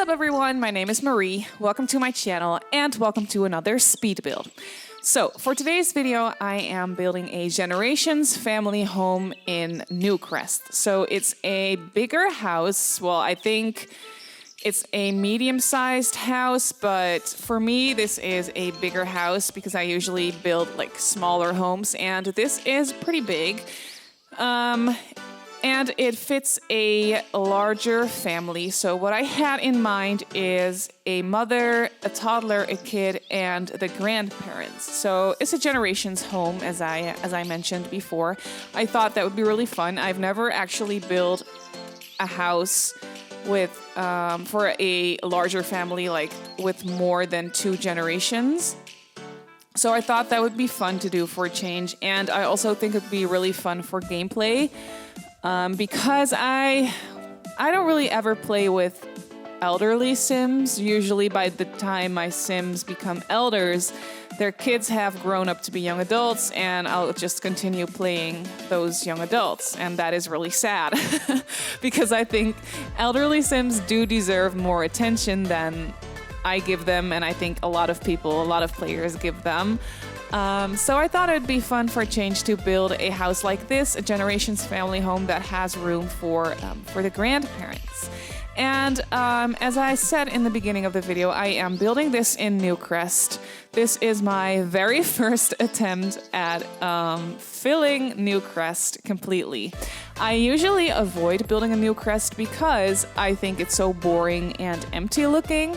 up everyone, my name is Marie, welcome to my channel and welcome to another speed build. So for today's video I am building a generations family home in Newcrest. So it's a bigger house, well I think it's a medium-sized house, but for me this is a bigger house because I usually build like smaller homes and this is pretty big. And it fits a larger family. So what I had in mind is a mother, a toddler, a kid, and the grandparents. So it's a generations home, as I mentioned before. I thought that would be really fun. I've never actually built a house with for a larger family, like with more than 2 generations. So I thought that would be fun to do for a change, and I also think it would be really fun for gameplay. Because I don't really ever play with elderly Sims. Usually by the time my Sims become elders, their kids have grown up to be young adults and I'll just continue playing those young adults. And that is really sad because I think elderly Sims do deserve more attention than I give them, and I think a lot of players give them. So I thought it'd be fun for a change to build a house like this, a generations family home that has room for the grandparents. And as I said in the beginning of the video, I am building this in Newcrest. This is my very first attempt at filling Newcrest completely. I usually avoid building a Newcrest because I think it's so boring and empty looking.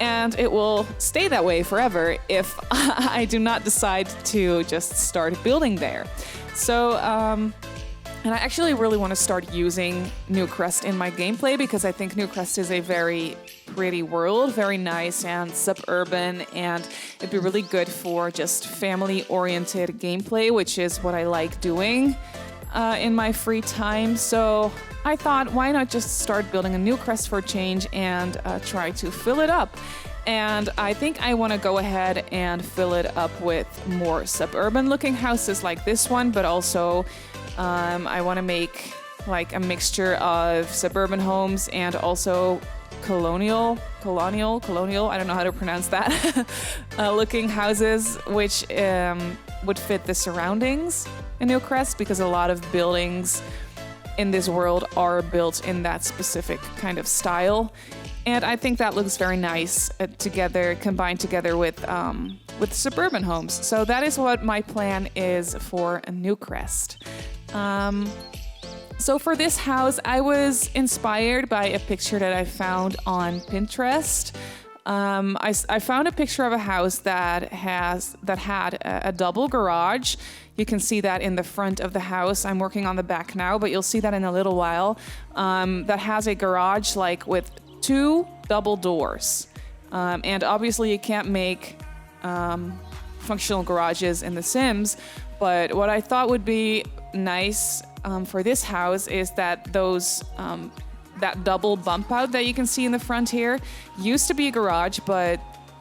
And it will stay that way forever if I do not decide to just start building there. So, and I actually really want to start using Newcrest in my gameplay because I think Newcrest is a very pretty world, very nice and suburban, and it'd be really good for just family-oriented gameplay, which is what I like doing in my free time. So I thought, why not just start building a Newcrest for a change and try to fill it up? And I think I want to go ahead and fill it up with more suburban looking houses like this one, but also I want to make like a mixture of suburban homes and also colonial, I don't know how to pronounce that, looking houses, which would fit the surroundings in Newcrest because a lot of buildings in this world are built in that specific kind of style, and I think that looks very nice combined together with suburban homes. So that is what my plan is for Newcrest. So for this house, I was inspired by a picture that I found on Pinterest. I found a picture of a house that had a double garage. You can see that in the front of the house. I'm working on the back now, but you'll see that in a little while. That has a garage like with 2 double doors. And obviously you can't make functional garages in The Sims, but what I thought would be nice for this house is that that double bump out that you can see in the front here used to be a garage, but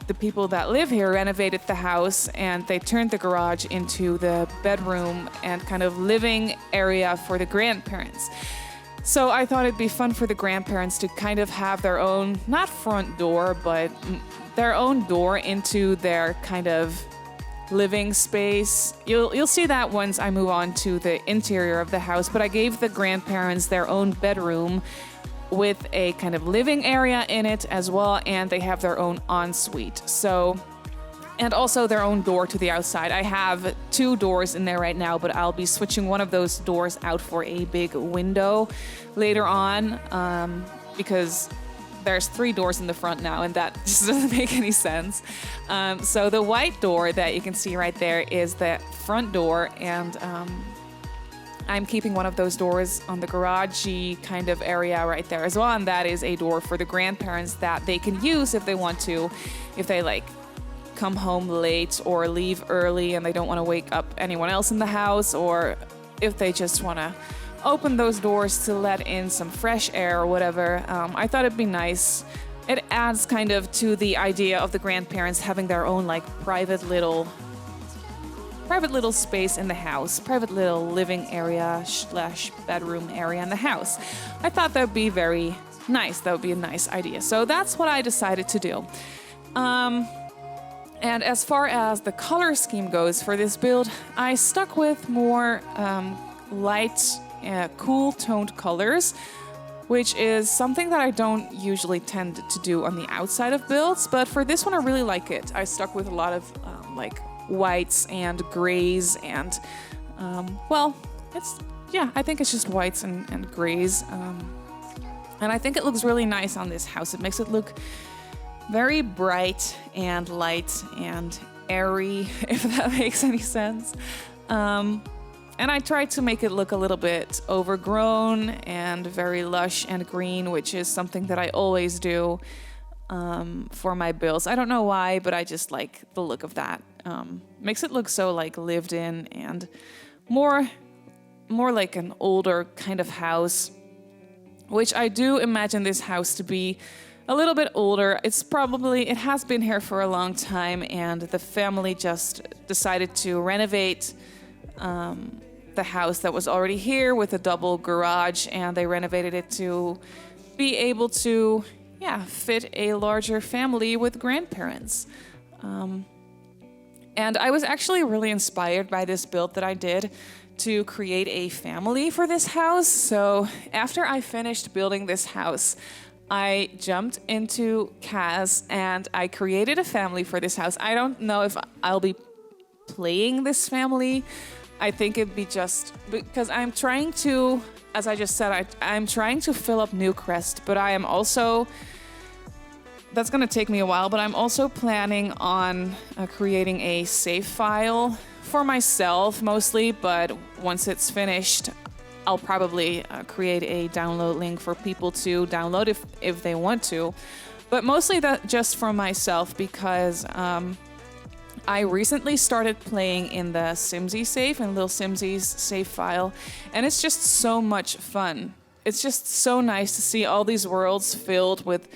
the people that live here renovated the house and they turned the garage into the bedroom and kind of living area for the grandparents. So I thought it'd be fun for the grandparents to kind of have their own, not front door, but their own door into their kind of living space. You'll see that once I move on to the interior of the house, but I gave the grandparents their own bedroom with a kind of living area in it as well, and they have their own ensuite. So, and also their own door to the outside. I have 2 doors in there right now, but I'll be switching one of those doors out for a big window later on, because there's 3 doors in the front now, and that just doesn't make any sense. So the white door that you can see right there is the front door, and I'm keeping one of those doors on the garage-y kind of area right there as well, and that is a door for the grandparents that they can use if they want to, if they like come home late or leave early and they don't want to wake up anyone else in the house, or if they just want to open those doors to let in some fresh air or whatever. I thought it'd be nice. It adds kind of to the idea of the grandparents having their own like private little space in the house, private little living area / bedroom area in the house. I thought that would be very nice. That would be a nice idea. So that's what I decided to do. And as far as the color scheme goes for this build, I stuck with more light, cool toned colors, which is something that I don't usually tend to do on the outside of builds. But for this one, I really like it. I stuck with a lot of like whites and grays and, well, I think it's just whites and grays. And I think it looks really nice on this house. It makes it look very bright and light and airy, if that makes any sense. And I tried to make it look a little bit overgrown and very lush and green, which is something that I always do for my builds. I don't know why, but I just like the look of that. Makes it look so like lived in and more like an older kind of house, which I do imagine this house to be a little bit older. It has been here for a long time, and the family just decided to renovate the house that was already here with a double garage, and they renovated it to be able to, fit a larger family with grandparents. And I was actually really inspired by this build that I did to create a family for this house. So after I finished building this house, I jumped into Kaz and I created a family for this house. I don't know if I'll be playing this family. I think it'd be just because I'm trying to, as I just said, I'm trying to fill up Newcrest, but I am also, that's going to take me a while, but I'm also planning on creating a save file for myself mostly, but once it's finished, I'll probably create a download link for people to download if they want to. But mostly that just for myself because I recently started playing in the Simsy save, in Little Simsy's save file, and it's just so much fun. It's just so nice to see all these worlds filled with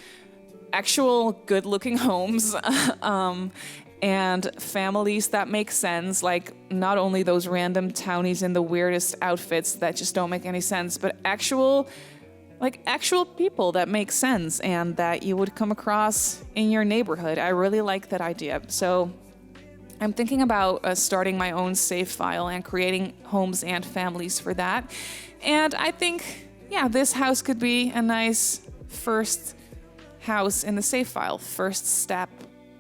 actual good-looking homes and families that make sense, like not only those random townies in the weirdest outfits that just don't make any sense, but actual people that make sense and that you would come across in your neighborhood. I really like that idea. So I'm thinking about starting my own save file and creating homes and families for that. And I think, this house could be a nice first house in the save file, first step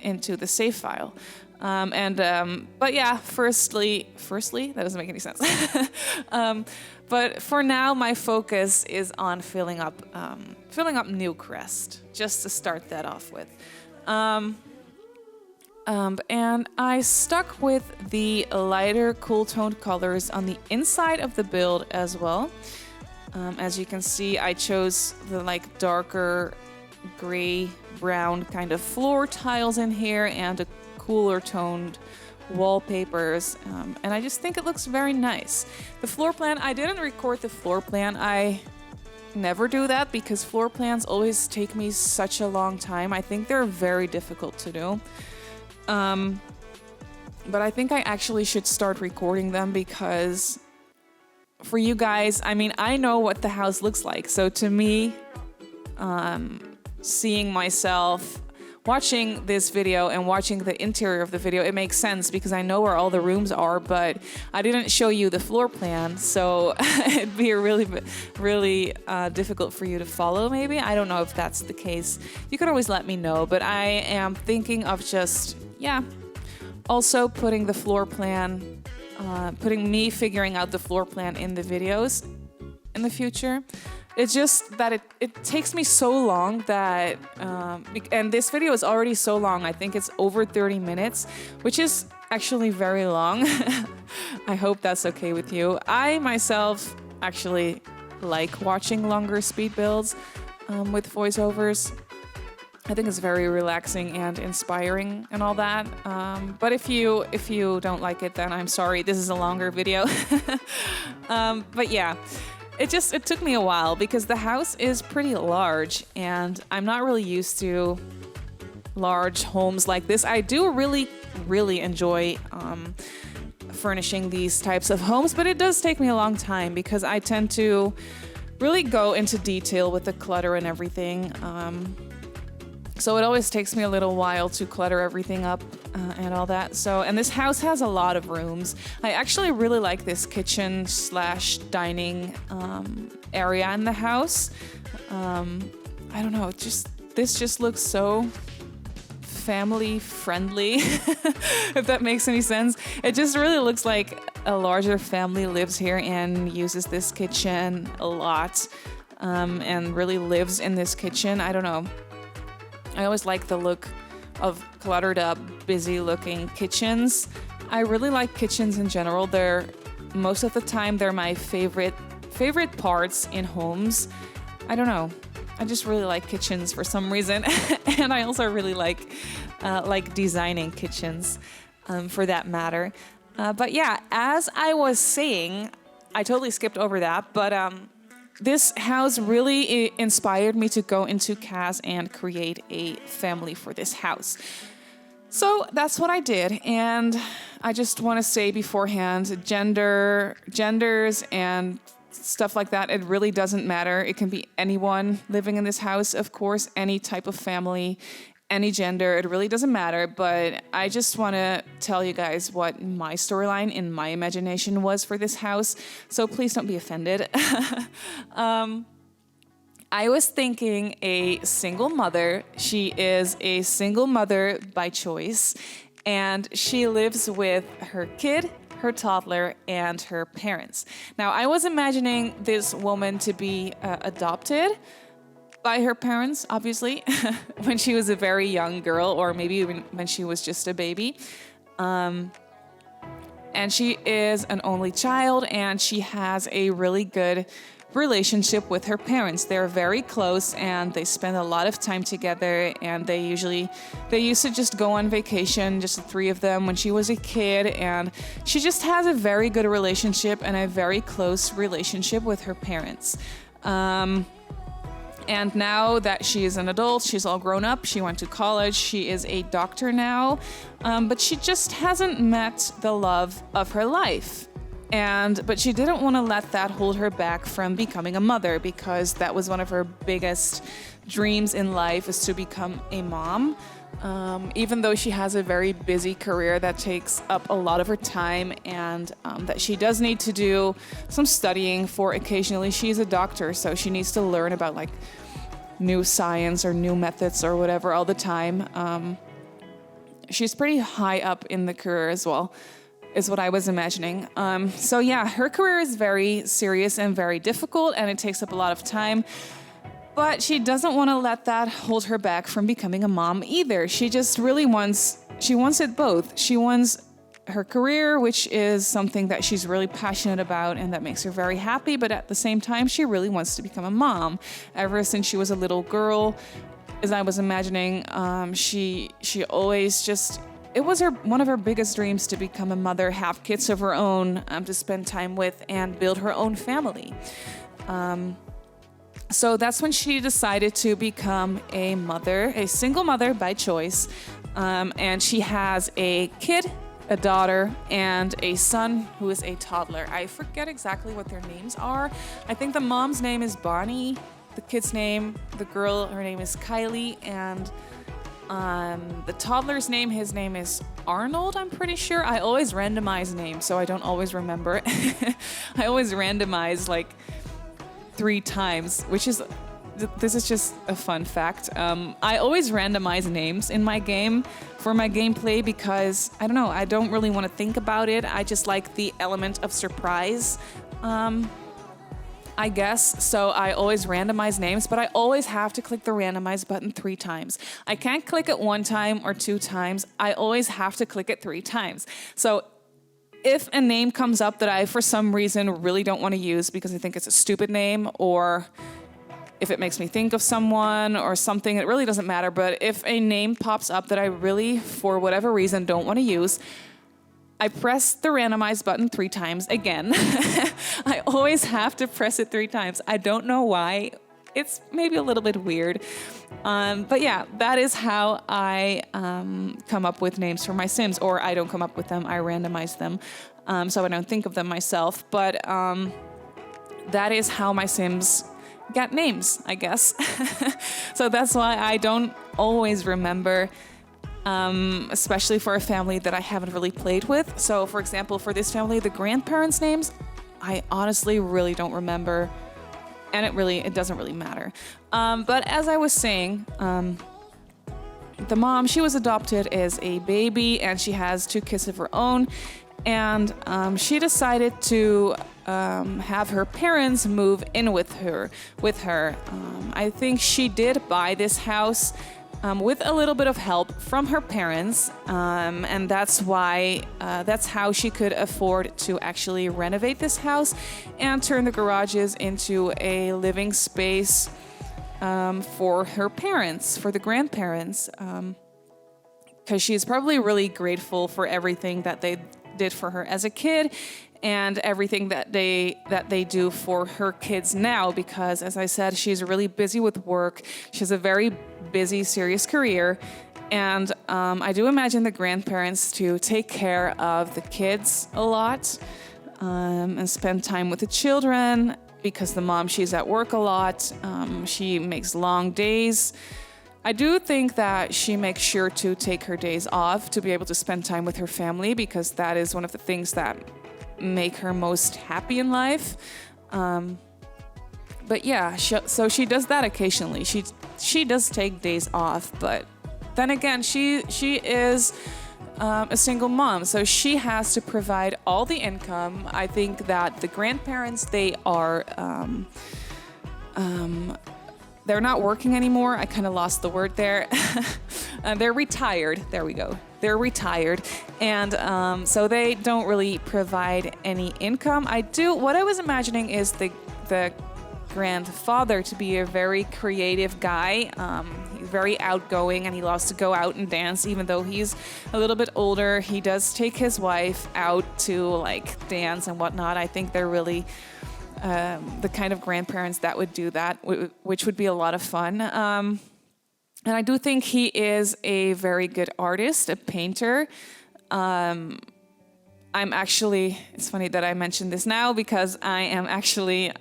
into the save file. But yeah, firstly, that doesn't make any sense. But for now, my focus is on filling up Newcrest, just to start that off with. And I stuck with the lighter, cool-toned colors on the inside of the build as well. As you can see, I chose the darker gray brown kind of floor tiles in here and a cooler toned wallpapers, and I just think it looks very nice. The floor plan, I didn't record the floor plan. I never do that because floor plans always take me such a long time. I think they're very difficult to do. But I think I actually should start recording them because for you guys, I know what the house looks like. So to me, seeing myself watching this video and watching the interior of the video, it makes sense because I know where all the rooms are, but I didn't show you the floor plan, so it'd be really difficult for you to follow maybe. I don't know if that's the case. You could always let me know, but I am thinking of just, also putting the floor plan, figuring out the floor plan in the videos in the future. It's just that it takes me so long that, and this video is already so long, I think it's over 30 minutes, which is actually very long. I hope that's okay with you. I myself actually like watching longer speed builds with voiceovers. I think it's very relaxing and inspiring and all that. But if you don't like it, then I'm sorry, this is a longer video. But yeah. It took me a while because the house is pretty large and I'm not really used to large homes like this. I do really, really enjoy furnishing these types of homes, but it does take me a long time because I tend to really go into detail with the clutter and everything. So it always takes me a little while to clutter everything up and all that. And this house has a lot of rooms. I actually really like this kitchen / dining area in the house. I don't know, this just looks so family friendly, if that makes any sense. It just really looks like a larger family lives here and uses this kitchen a lot, and really lives in this kitchen. I don't know. I always like the look of cluttered up, busy looking kitchens. I really like kitchens in general. Most of the time they're my favorite parts in homes. I don't know. I just really like kitchens for some reason. And I also really like designing kitchens, for that matter. But yeah, as I was saying, I totally skipped over that, but this house really inspired me to go into CAS and create a family for this house. So that's what I did, and I just want to say beforehand, genders and stuff like that, it really doesn't matter. It can be anyone living in this house, of course, any type of family, any gender, it really doesn't matter. But I just want to tell you guys what my storyline in my imagination was for this house, so please don't be offended. I was thinking a single mother. She is a single mother by choice, and she lives with her kid, her toddler, and her parents. Now, I was imagining this woman to be adopted by her parents, obviously, when she was a very young girl, or maybe even when she was just a baby. And she is an only child, and she has a really good relationship with her parents. They're very close, and they spend a lot of time together, and they used to just go on vacation, just the three of them, when she was a kid, and she just has a very good relationship and a very close relationship with her parents. And now that she is an adult, she's all grown up, she went to college, she is a doctor now, but she just hasn't met the love of her life. But she didn't want to let that hold her back from becoming a mother, because that was one of her biggest dreams in life, is to become a mom. Even though she has a very busy career that takes up a lot of her time, and that she does need to do some studying for occasionally. She's a doctor, so she needs to learn about like new science or new methods or whatever all the time. She's pretty high up in the career as well, is what I was imagining. So yeah, her career is very serious and very difficult, and it takes up a lot of time. But she doesn't want to let that hold her back from becoming a mom either. She just really wants it both. She wants her career, which is something that she's really passionate about and that makes her very happy, but at the same time, she really wants to become a mom. Ever since she was a little girl, as I was imagining, she always just... It was one of her biggest dreams to become a mother, have kids of her own, to spend time with, and build her own family. So that's when she decided to become a mother, a single mother by choice. And she has a kid, a daughter, and a son who is a toddler. I forget exactly what their names are. I think the mom's name is Bonnie. The kid's name, the girl, her name is Kylie. And the toddler's name, his name is Arnold, I'm pretty sure. I always randomize names, so I don't always remember. I always randomize like 3 times, this is just a fun fact. I always randomize names in my game for my gameplay because, I don't know, I don't really want to think about it. I just like the element of surprise, I guess. So I always randomize names, but I always have to click the randomize button 3 times. I can't click it 1 time or 2 times. I always have to click it 3 times. So if a name comes up that I, for some reason, really don't want to use because I think it's a stupid name, or if it makes me think of someone or something, it really doesn't matter. But if a name pops up that I really, for whatever reason, don't want to use, I press the randomize button 3 times again. I always have to press it 3 times. I don't know why. It's maybe a little bit weird. But yeah, that is how I come up with names for my Sims. Or I don't come up with them, I randomize them. So I don't think of them myself. But that is how my Sims get names, I guess. So that's why I don't always remember, especially for a family that I haven't really played with. So for example, for this family, the grandparents' names, I honestly really don't remember, and it doesn't really matter. But as I was saying, the mom, she was adopted as a baby, and she has 2 kids of her own, and she decided to have her parents move in with her. I think she did buy this house with a little bit of help from her parents, and that's how she could afford to actually renovate this house and turn the garages into a living space for her parents, for the grandparents, because she's probably really grateful for everything that they did for her as a kid and everything that they do for her kids now, because as I said, she's really busy with work. She has a very busy, serious career, and I do imagine the grandparents to take care of the kids a lot and spend time with the children, because the mom, she's at work a lot. She makes long days. I do think that she makes sure to take her days off to be able to spend time with her family, because that is one of the things that make her most happy in life. But yeah, so she does that occasionally. She does take days off, but then again, she is a single mom, so she has to provide all the income. I think that the grandparents, they are they're not working anymore. I kind of lost the word there. They're retired. There we go. They're retired. And so they don't really provide any income. What I was imagining is the grandfather to be a very creative guy. He's very outgoing, and he loves to go out and dance. Even though he's a little bit older, he does take his wife out to like dance and whatnot. I think they're really the kind of grandparents that would do that, which would be a lot of fun. And I do think he is a very good artist, a painter. It's funny that I mentioned this now, because I am actually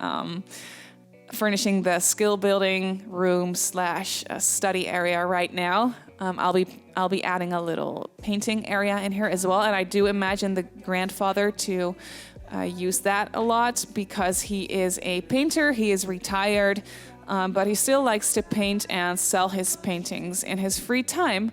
furnishing the skill building room / study area right now. I'll be adding a little painting area in here as well, and I do imagine the grandfather to use that a lot, because he is a painter. He is retired, but he still likes to paint and sell his paintings in his free time.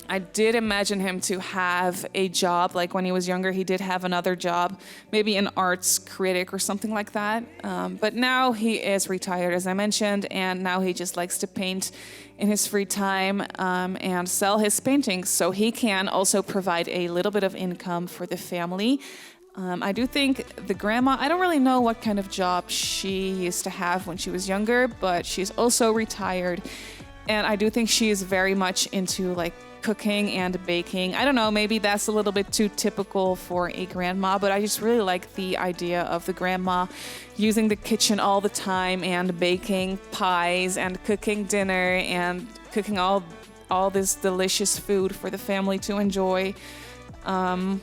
I did imagine him to have a job. Like when he was younger, he did have another job, maybe an arts critic or something like that. But now he is retired, as I mentioned, and now he just likes to paint in his free time and sell his paintings, so he can also provide a little bit of income for the family. I do think the grandma, I don't really know what kind of job she used to have when she was younger, but she's also retired. And I do think she is very much into like cooking and baking. I don't know, maybe that's a little bit too typical for a grandma, but I just really like the idea of the grandma using the kitchen all the time and baking pies and cooking dinner and cooking all this delicious food for the family to enjoy. And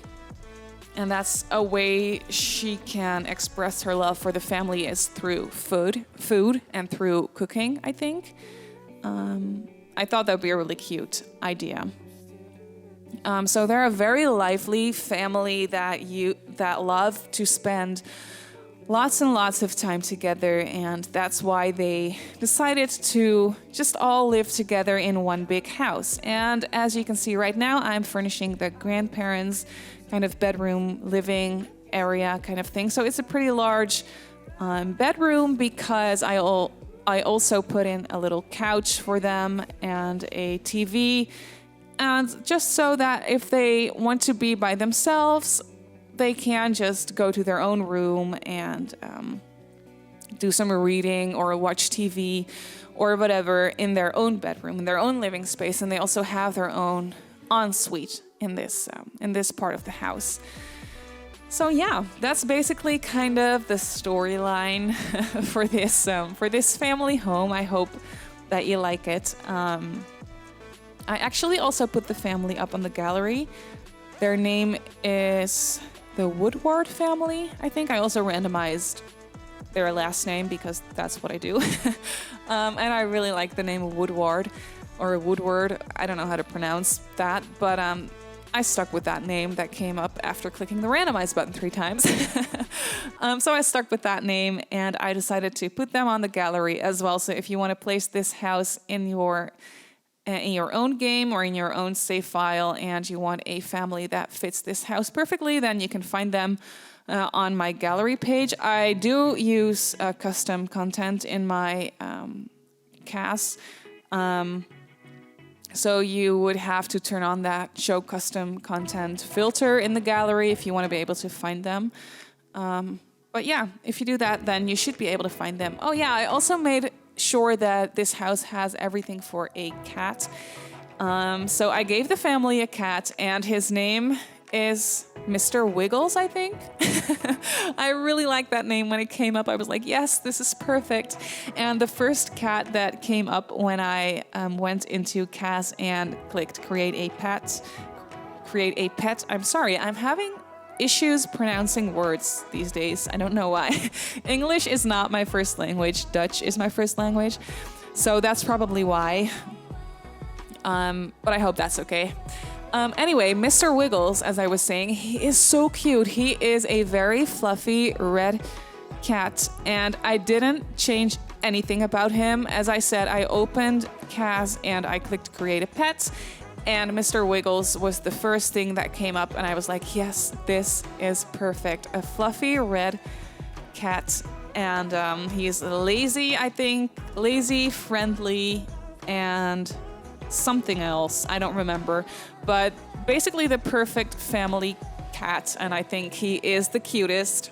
that's a way she can express her love for the family, is through food and through cooking, I think. I thought that would be a really cute idea. So they're a very lively family that love to spend lots and lots of time together, and that's why they decided to just all live together in one big house. And as you can see right now, I'm furnishing the grandparents' kind of bedroom, living area kind of thing. So it's a pretty large bedroom, because I also put in a little couch for them and a TV, and just so that if they want to be by themselves, they can just go to their own room and do some reading or watch TV or whatever in their own bedroom, in their own living space. And they also have their own ensuite in this part of the house. So yeah, that's basically kind of the storyline for this family home. I hope that you like it. I actually also put the family up on the gallery. Their the Woodward family, I think. I also randomized their last name because that's what I do. And I really like the name Woodward or Woodward. I don't know how to pronounce that, but I stuck with that name that came up after clicking the randomize button 3 times. So I stuck with that name, and I decided to put them on the gallery as well. So if you want to place this house in your own game or in your own save file, and you want a family that fits this house perfectly, then you can find them on my gallery page. I do use custom content in my CAS. So you would have to turn on that show custom content filter in the gallery if you want to be able to find them. But yeah, if you do that, then you should be able to find them. Oh yeah, I also made sure that this house has everything for a cat. So I gave the family a cat, and his name is Mr. Wiggles, I think. I really liked that name when it came up. I was like, yes, this is perfect. And the first cat that came up when I went into CAS and clicked create a pet. I'm sorry, I'm having issues pronouncing words these days. I don't know why. English is not my first language. Dutch is my first language. So that's probably why. But I hope that's okay. Anyway, Mr. Wiggles, as I was saying, he is so cute. He is a very fluffy red cat, and I didn't change anything about him. As I said, I opened CAS and I clicked create a pet, and Mr. Wiggles was the first thing that came up, and I was like, yes, this is perfect. A fluffy red cat, and he's lazy, I think. Lazy, friendly, and something else. I don't remember. But basically the perfect family cat, and I think he is the cutest.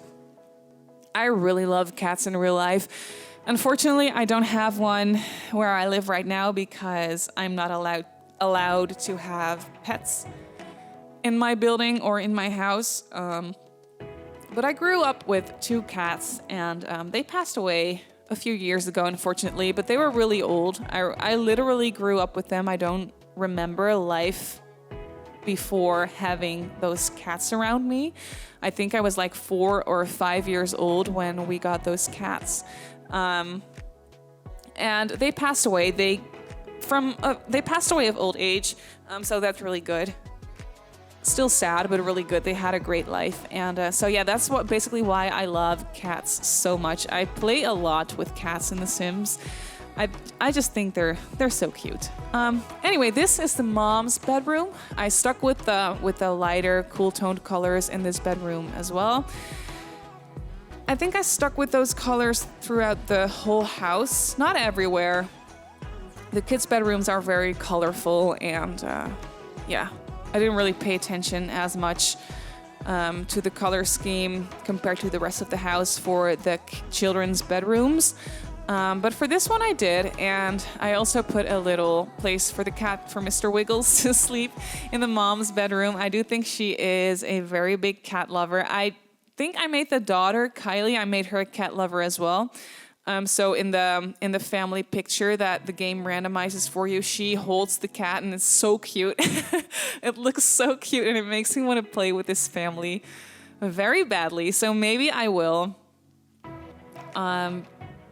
I really love cats in real life. Unfortunately, I don't have one where I live right now because I'm not allowed to have pets in my building or in my house. But I grew up with 2 cats, and they passed away a few years ago, unfortunately, but they were really old. I literally grew up with them. I don't remember life before having those cats around me. I think I was like 4 or 5 years old when we got those cats. And they passed away. They passed away of old age, so that's really good. Still sad, but really good. They had a great life. And so yeah, that's basically why I love cats so much. I play a lot with cats in The Sims. I just think they're so cute. Anyway, this is the mom's bedroom. I stuck with the lighter, cool toned colors in this bedroom as well. I think I stuck with those colors throughout the whole house. Not everywhere. The kids' bedrooms are very colorful, and yeah. I didn't really pay attention as much to the color scheme compared to the rest of the house for the children's bedrooms. But for this one I did, and I also put a little place for the cat, for Mr. Wiggles, to sleep in the mom's bedroom. I do think she is a very big cat lover. I think I made the daughter, Kylie, I made her a cat lover as well. So in the family picture that the game randomizes for you, she holds the cat, and it's so cute. It looks so cute, and it makes me want to play with this family very badly. So maybe I will,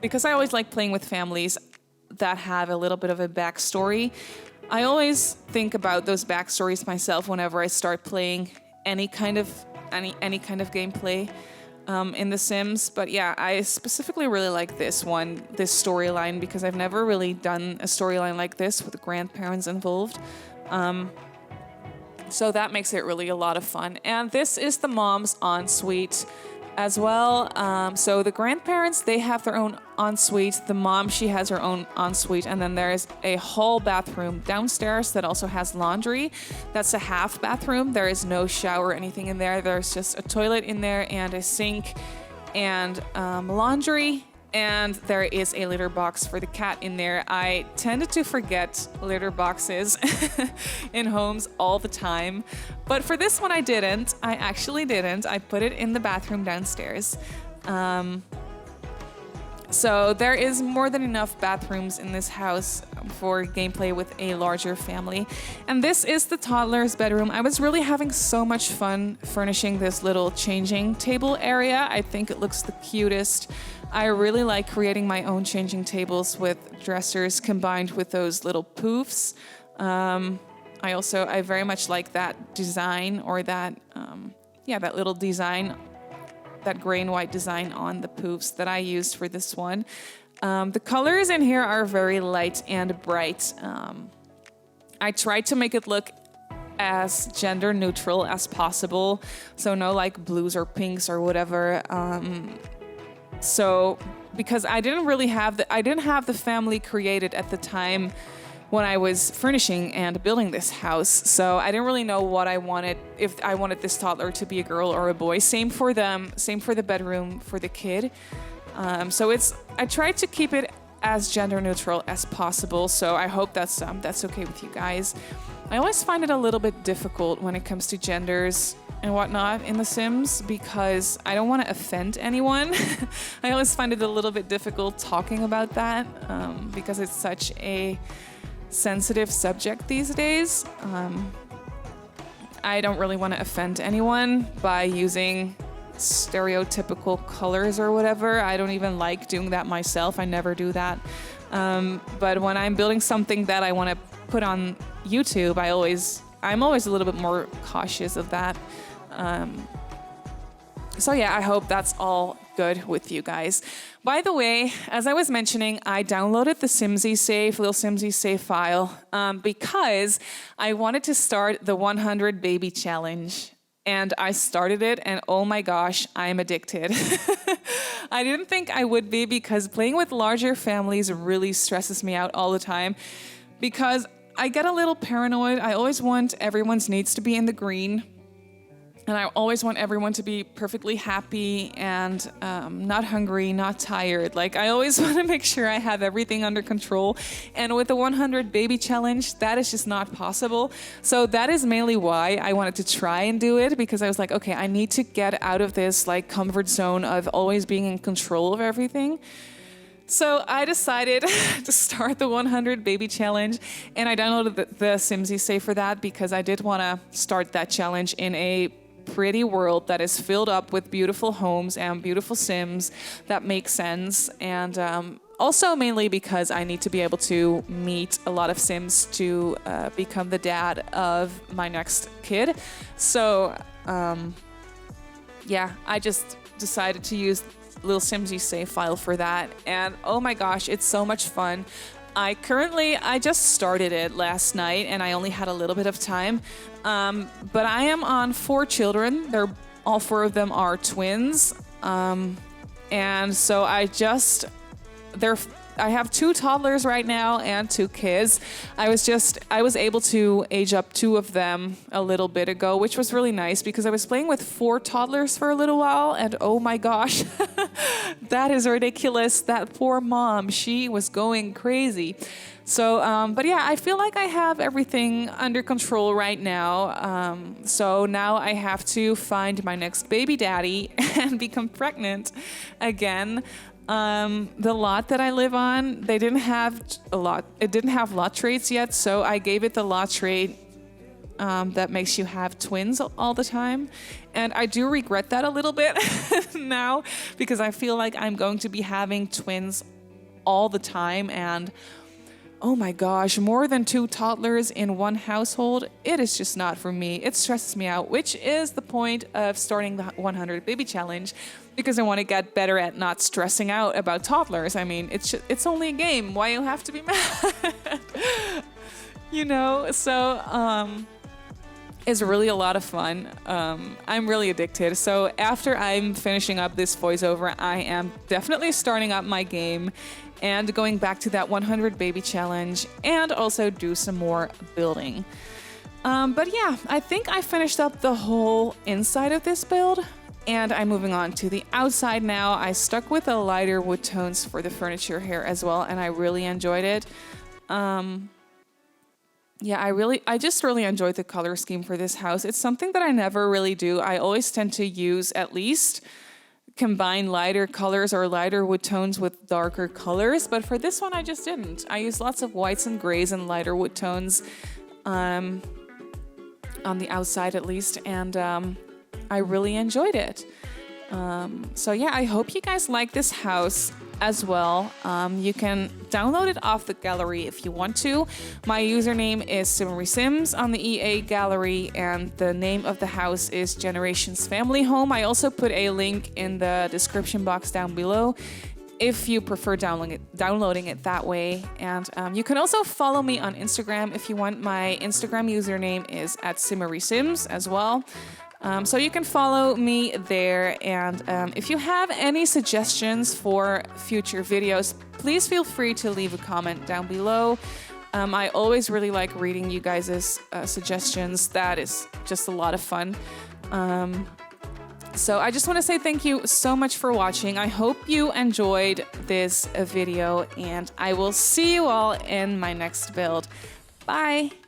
because I always like playing with families that have a little bit of a backstory. I always think about those backstories myself whenever I start playing any kind of gameplay. In The Sims, but yeah, I specifically really like this storyline, because I've never really done a storyline like this with the grandparents involved. So that makes it really a lot of fun. And this is the mom's ensuite as well. So the grandparents, they have their own ensuite. The mom, she has her own ensuite. And then there's a hall bathroom downstairs that also has laundry. That's a half bathroom. There is no shower or anything in there. There's just a toilet in there and a sink and laundry. And there is a litter box for the cat in there. I tended to forget litter boxes in homes all the time. But for this one, I didn't. I actually didn't. I put it in the bathroom downstairs. So there is more than enough bathrooms in this house for gameplay with a larger family. And this is the toddler's bedroom. I was really having so much fun furnishing this little changing table area. I think it looks the cutest. I really like creating my own changing tables with dressers combined with those little poofs. I very much like that design, or that little design, that gray and white design on the poofs that I used for this one. The colors in here are very light and bright. I tried to make it look as gender neutral as possible, so no like blues or pinks or whatever. So because I didn't have the family created at the time when I was furnishing and building this house, so I didn't really know what I wanted, if I wanted this toddler to be a girl or a boy. Same for them, same for the bedroom for the kid. I tried to keep it as gender neutral as possible, so I hope that's okay with you guys. I always find it a little bit difficult when it comes to genders and whatnot in The Sims, because I don't want to offend anyone. I always find it a little bit difficult talking about that, because it's such a sensitive subject these days. I don't really want to offend anyone by using stereotypical colors or whatever. I don't even like doing that myself. I never do that. But when I'm building something that I want to put on YouTube, I'm always a little bit more cautious of that. I hope that's all good with you guys. By the way, as I was mentioning, I downloaded the little Simsy save file, because I wanted to start the 100 baby challenge. And I started it, and oh my gosh, I'm addicted. I didn't think I would be, because playing with larger families really stresses me out all the time, because I get a little paranoid. I always want everyone's needs to be in the green. And I always want everyone to be perfectly happy and not hungry, not tired. Like, I always want to make sure I have everything under control. And with the 100 baby challenge, that is just not possible. So that is mainly why I wanted to try and do it, because I was like, okay, I need to get out of this like comfort zone of always being in control of everything. So I decided to start the 100 baby challenge, and I downloaded the Simsy save for that, because I did want to start that challenge in a pretty world that is filled up with beautiful homes and beautiful Sims that make sense, and also mainly because I need to be able to meet a lot of Sims to become the dad of my next kid. So I just decided to use little Simsy save file for that, and oh my gosh, it's so much fun. I just started it last night, and I only had a little bit of time. But I am on 4 children. All 4 of them are twins. And so I have 2 toddlers right now and 2 kids. I was able to age up 2 of them a little bit ago, which was really nice, because I was playing with 4 toddlers for a little while, and oh my gosh, that is ridiculous. That poor mom, she was going crazy. So, I feel like I have everything under control right now. So now I have to find my next baby daddy and become pregnant again. The lot that I live on, they didn't have it didn't have lot traits yet, so I gave it the lot trait that makes you have twins all the time. And I do regret that a little bit now, because I feel like I'm going to be having twins all the time, and oh my gosh, more than 2 toddlers in one household, it is just not for me. It stresses me out, which is the point of starting the 100 baby challenge, because I want to get better at not stressing out about toddlers. I mean, it's only a game. Why you have to be mad? So it's really a lot of fun. I'm really addicted. So after I'm finishing up this voiceover, I am definitely starting up my game and going back to that 100 baby challenge, and also do some more building. I think I finished up the whole inside of this build, and I'm moving on to the outside now. I stuck with the lighter wood tones for the furniture here as well, and I really enjoyed it. I just really enjoyed the color scheme for this house. It's something that I never really do. I always tend to use at least combine lighter colors or lighter wood tones with darker colors, but for this one I just didn't. I used lots of whites and grays and lighter wood tones on the outside at least, and I really enjoyed it. So yeah, I hope you guys like this house as well. You can download it off the gallery if you want to. My username is Simmarysims on the EA gallery, and the name of the house is Generations Family Home. I also put a link in the description box down below if you prefer downloading it that way. And you can also follow me on Instagram if you want. My Instagram username is @simmarysims as well. So you can follow me there, and if you have any suggestions for future videos, please feel free to leave a comment down below. I always really like reading you guys' suggestions. That is just a lot of fun. So I just want to say thank you so much for watching. I hope you enjoyed this video, and I will see you all in my next build. Bye!